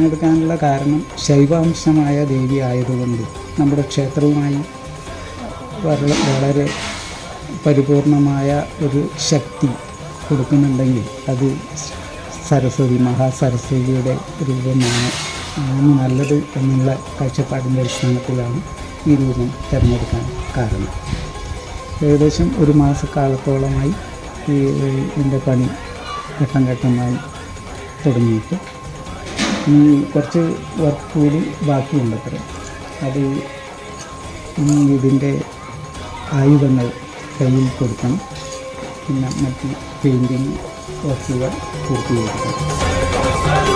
തിരഞ്ഞെടുക്കാനുള്ള കാരണം ശൈവാംശമായ ദേവി ആയതുകൊണ്ട് നമ്മുടെ ക്ഷേത്രവുമായി വളരെ പരിപൂർണമായ ഒരു ശക്തി കൊടുക്കുന്നുണ്ടെങ്കിൽ അത് സരസ്വതി, മഹാസരസ്വതിയുടെ രൂപമാണ് നല്ലത് എന്നുള്ള കാഴ്ചപ്പാടിൻ്റെ അടിസ്ഥാനത്തിലാണ് ഈ രൂപം തിരഞ്ഞെടുക്കാൻ കാരണം. ഏകദേശം ഒരു മാസക്കാലത്തോളമായി ഇതിൻ്റെ പണി ഘട്ടം ഘട്ടമായി തുടങ്ങിയിട്ട് ഇനി കുറച്ച് വർക്ക് കൂടി ബാക്കിയുണ്ടത്ര. അത് ഇനി ഇതിൻ്റെ ആയുധങ്ങൾ കയ്യിൽ കൊടുക്കണം, പിന്നെ മറ്റ് പെയിൻറ്റിങ് വർക്കുകൾ പൂർത്തീകരിക്കണം.